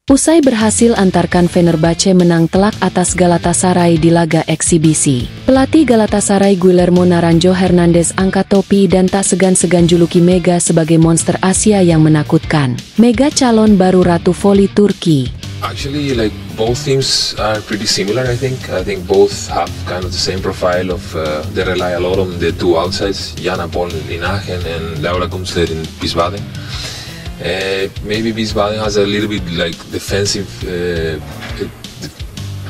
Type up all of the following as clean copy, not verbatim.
Usai berhasil antarkan Fenerbahce menang telak atas Galatasaray di laga eksibisi, pelatih Galatasaray Guillermo Naranjo Hernandez angkat topi dan tak segan-segan juluki Mega sebagai monster Asia yang menakutkan. Mega calon baru Ratu Voli Turki. Actually, both teams are pretty similar. I think both have kind of the same profile of they rely a lot on the two outsides, Jana Paul in Aachen and Laura Kumsler in Wiesbaden. Maybe Wiesbaden has a little bit defensive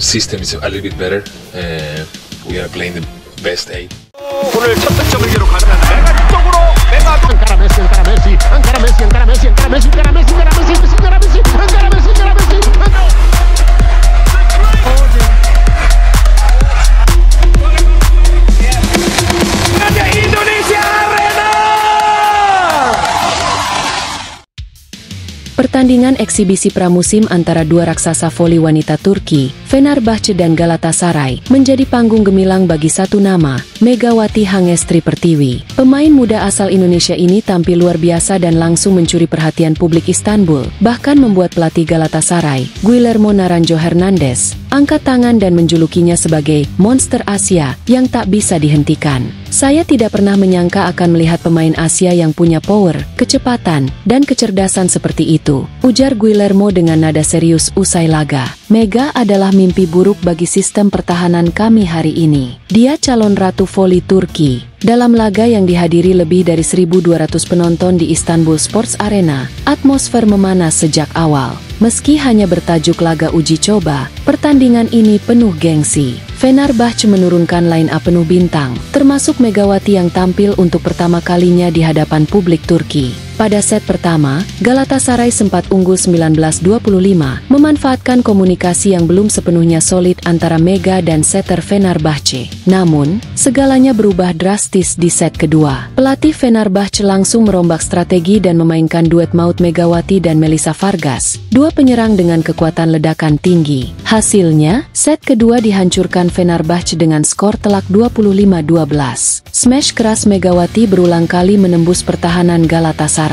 system is a little bit better. We are playing the best 8. 오늘 첫 득점을 기록하는 메가 쪽으로 메가 안카라 메시 안카라 메시 안카라 메시 안카라 메시 안카라 메시 안카라 메시 안카라 메시 안카라 메시 안카라 메시 안카라 메시 Pertandingan eksibisi pramusim antara dua raksasa voli wanita Turki, Fenerbahce dan Galatasaray, menjadi panggung gemilang bagi satu nama, Megawati Hangestri Pertiwi. Pemain muda asal Indonesia ini tampil luar biasa dan langsung mencuri perhatian publik Istanbul, bahkan membuat pelatih Galatasaray, Guillermo Naranjo Hernandez, angkat tangan dan menjulukinya sebagai monster Asia yang tak bisa dihentikan. Saya tidak pernah menyangka akan melihat pemain Asia yang punya power, kecepatan, dan kecerdasan seperti itu, ujar Guillermo dengan nada serius usai laga. Mega adalah mimpi buruk bagi sistem pertahanan kami hari ini. Dia calon Ratu Voli Turki. Dalam laga yang dihadiri lebih dari 1.200 penonton di Istanbul Sports Arena, atmosfer memanas sejak awal. Meski hanya bertajuk laga uji coba, pertandingan ini penuh gengsi. Fenerbahce menurunkan line-up penuh bintang, termasuk Megawati yang tampil untuk pertama kalinya di hadapan publik Turki. Pada set pertama, Galatasaray sempat unggul 19-25, memanfaatkan komunikasi yang belum sepenuhnya solid antara Mega dan setter Fenerbahce. Namun, segalanya berubah drastis di set kedua. Pelatih Fenerbahce langsung merombak strategi dan memainkan duet maut Megawati dan Melissa Vargas, dua penyerang dengan kekuatan ledakan tinggi. Hasilnya, set kedua dihancurkan Fenerbahce dengan skor telak 25-12. Smash keras Megawati berulang kali menembus pertahanan Galatasaray.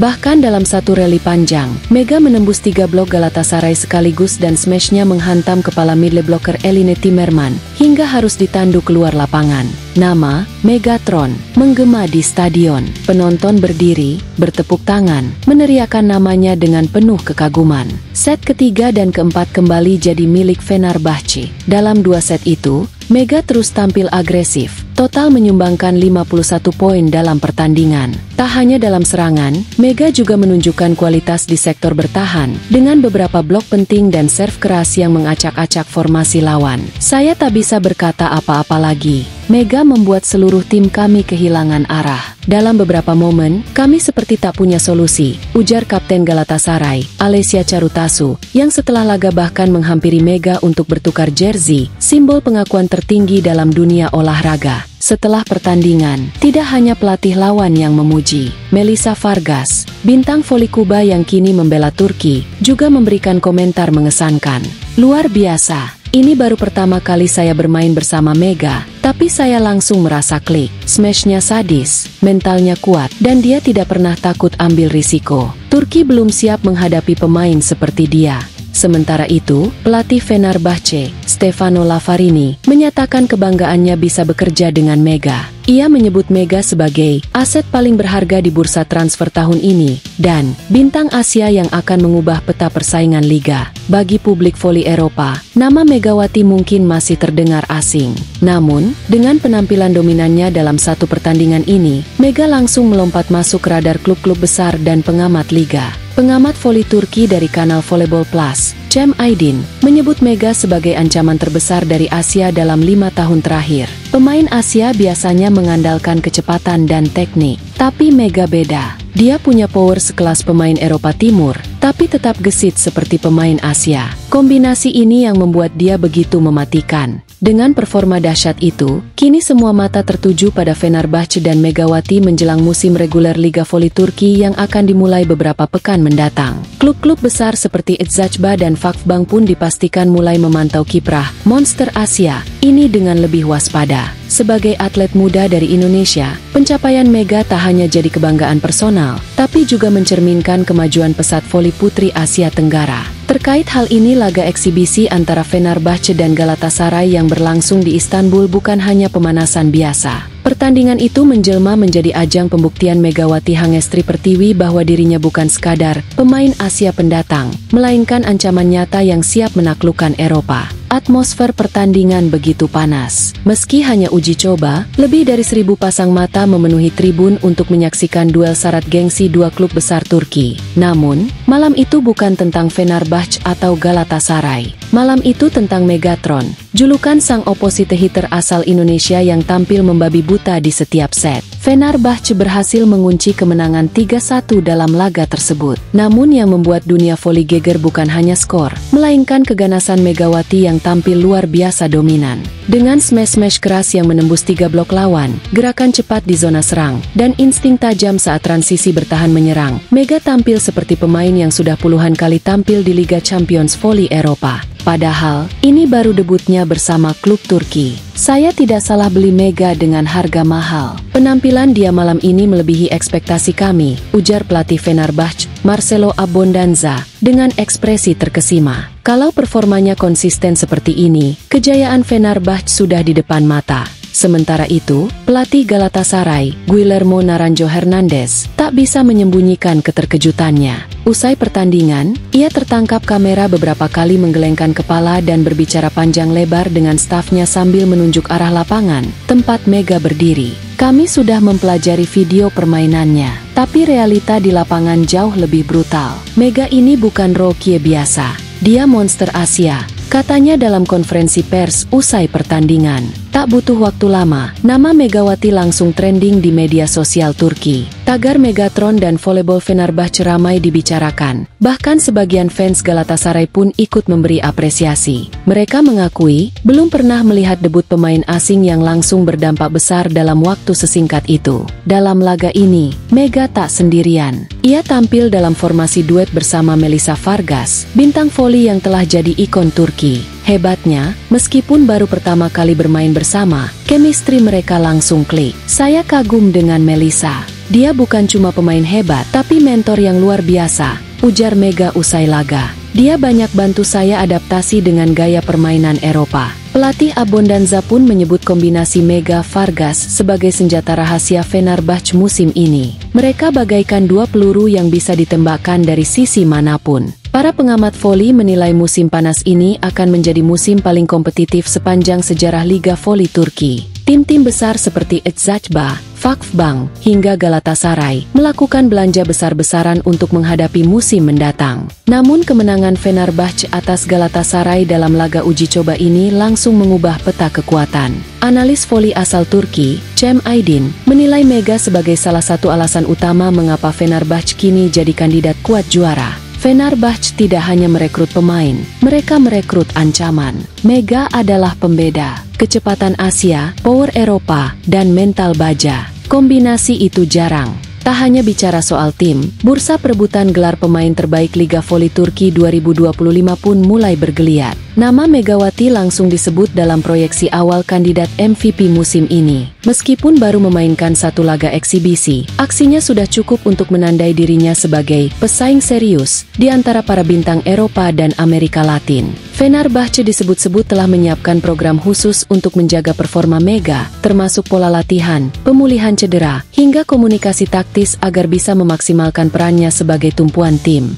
Bahkan dalam satu rally panjang, Mega menembus 3 blok Galatasaray sekaligus dan smashnya menghantam kepala middle blocker Eline Timmerman, hingga harus ditandu keluar lapangan. Nama, Megatron, menggema di stadion. Penonton berdiri, bertepuk tangan, meneriakan namanya dengan penuh kekaguman. Set ketiga dan keempat kembali jadi milik Fenerbahce. Dalam 2 set itu, Mega terus tampil agresif, total menyumbangkan 51 poin dalam pertandingan. Tak hanya dalam serangan, Mega juga menunjukkan kualitas di sektor bertahan, dengan beberapa blok penting dan serve keras yang mengacak-acak formasi lawan. Saya tak bisa berkata apa-apa lagi. Mega membuat seluruh tim kami kehilangan arah. Dalam beberapa momen, kami seperti tak punya solusi, ujar Kapten Galatasaray, Alessia Carutasu, yang setelah laga bahkan menghampiri Mega untuk bertukar jersey, simbol pengakuan tertinggi dalam dunia olahraga. Setelah pertandingan, tidak hanya pelatih lawan yang memuji. Melissa Vargas, bintang voli Kuba yang kini membela Turki, juga memberikan komentar mengesankan. Luar biasa. Ini baru pertama kali saya bermain bersama Mega, tapi saya langsung merasa klik. Smashnya sadis, mentalnya kuat, dan dia tidak pernah takut ambil risiko. Turki belum siap menghadapi pemain seperti dia. Sementara itu, pelatih Fenerbahce, Stefano Lavarini, menyatakan kebanggaannya bisa bekerja dengan Mega. Ia menyebut Mega sebagai aset paling berharga di bursa transfer tahun ini, dan bintang Asia yang akan mengubah peta persaingan liga. Bagi publik voli Eropa, nama Megawati mungkin masih terdengar asing. Namun, dengan penampilan dominannya dalam satu pertandingan ini, Mega langsung melompat masuk radar klub-klub besar dan pengamat liga. Pengamat voli Turki dari kanal Volleyball Plus, Cem Aydin, menyebut Mega sebagai ancaman terbesar dari Asia dalam 5 tahun terakhir. Pemain Asia biasanya mengandalkan kecepatan dan teknik, tapi Mega beda. Dia punya power sekelas pemain Eropa Timur, tapi tetap gesit seperti pemain Asia. Kombinasi ini yang membuat dia begitu mematikan. Dengan performa dahsyat itu, kini semua mata tertuju pada Fenerbahce dan Megawati menjelang musim reguler Liga Voli Turki yang akan dimulai beberapa pekan mendatang. Klub-klub besar seperti Eczacıba dan Vakfbank pun dipastikan mulai memantau kiprah monster Asia ini dengan lebih waspada. Sebagai atlet muda dari Indonesia, pencapaian Mega tak hanya jadi kebanggaan personal, tapi juga mencerminkan kemajuan pesat voli putri Asia Tenggara. Terkait hal ini, laga eksibisi antara Fenerbahce dan Galatasaray yang berlangsung di Istanbul bukan hanya pemanasan biasa. Pertandingan itu menjelma menjadi ajang pembuktian Megawati Hangestri Pertiwi bahwa dirinya bukan sekadar pemain Asia pendatang, melainkan ancaman nyata yang siap menaklukkan Eropa. Atmosfer pertandingan begitu panas. Meski hanya uji coba, lebih dari 1.000 pasang mata memenuhi tribun untuk menyaksikan duel syarat gengsi dua klub besar Turki. Namun, malam itu bukan tentang Fenerbahce atau Galatasaray. Malam itu tentang Megatron, julukan sang oposite hitter asal Indonesia yang tampil membabi buta di setiap set. Fenerbahce berhasil mengunci kemenangan 3-1 dalam laga tersebut. Namun yang membuat dunia voli geger bukan hanya skor, melainkan keganasan Megawati yang tampil luar biasa dominan. Dengan smash-smash keras yang menembus 3 blok lawan, gerakan cepat di zona serang, dan insting tajam saat transisi bertahan menyerang, Mega tampil seperti pemain yang sudah puluhan kali tampil di Liga Champions Voli Eropa. Padahal, ini baru debutnya bersama klub Turki. Saya tidak salah beli Mega dengan harga mahal. Penampilan dia malam ini melebihi ekspektasi kami, ujar pelatih Fenerbahce, Marcelo Abbondanza, dengan ekspresi terkesima. Kalau performanya konsisten seperti ini, kejayaan Fenerbahce sudah di depan mata. Sementara itu, pelatih Galatasaray, Guillermo Naranjo Hernandez, tak bisa menyembunyikan keterkejutannya. Usai pertandingan, ia tertangkap kamera beberapa kali menggelengkan kepala dan berbicara panjang lebar dengan stafnya sambil menunjuk arah lapangan, tempat Mega berdiri. Kami sudah mempelajari video permainannya, tapi realita di lapangan jauh lebih brutal. Mega ini bukan rookie biasa, dia monster Asia, katanya dalam konferensi pers usai pertandingan. Tak butuh waktu lama, nama Megawati langsung trending di media sosial Turki. Tagar Megatron dan volleyball Fenerbahce ramai dibicarakan. Bahkan sebagian fans Galatasaray pun ikut memberi apresiasi. Mereka mengakui, belum pernah melihat debut pemain asing yang langsung berdampak besar dalam waktu sesingkat itu. Dalam laga ini, Mega tak sendirian. Ia tampil dalam formasi duet bersama Melissa Vargas, bintang voli yang telah jadi ikon Turki. Hebatnya, meskipun baru pertama kali bermain bersama, chemistry mereka langsung klik. Saya kagum dengan Melissa. Dia bukan cuma pemain hebat, tapi mentor yang luar biasa, ujar Mega usai laga. Dia banyak bantu saya adaptasi dengan gaya permainan Eropa. Pelatih Abbondanza pun menyebut kombinasi Mega Vargas sebagai senjata rahasia Fenerbahce musim ini. Mereka bagaikan dua peluru yang bisa ditembakkan dari sisi manapun. Para pengamat voli menilai musim panas ini akan menjadi musim paling kompetitif sepanjang sejarah Liga Voli Turki. Tim-tim besar seperti Eczacıba, Vakfbank, hingga Galatasaray melakukan belanja besar-besaran untuk menghadapi musim mendatang. Namun kemenangan Fenerbahce atas Galatasaray dalam laga uji coba ini langsung mengubah peta kekuatan. Analis voli asal Turki, Cem Aydin, menilai Mega sebagai salah satu alasan utama mengapa Fenerbahce kini jadi kandidat kuat juara. Fenerbahce tidak hanya merekrut pemain, mereka merekrut ancaman. Mega adalah pembeda, kecepatan Asia, power Eropa, dan mental baja. Kombinasi itu jarang. Tak hanya bicara soal tim, bursa perebutan gelar pemain terbaik Liga Voli Turki 2025 pun mulai bergeliat. Nama Megawati langsung disebut dalam proyeksi awal kandidat MVP musim ini. Meskipun baru memainkan satu laga eksibisi, aksinya sudah cukup untuk menandai dirinya sebagai pesaing serius di antara para bintang Eropa dan Amerika Latin. Fenerbahce disebut-sebut telah menyiapkan program khusus untuk menjaga performa Mega, termasuk pola latihan, pemulihan cedera, hingga komunikasi taktis agar bisa memaksimalkan perannya sebagai tumpuan tim.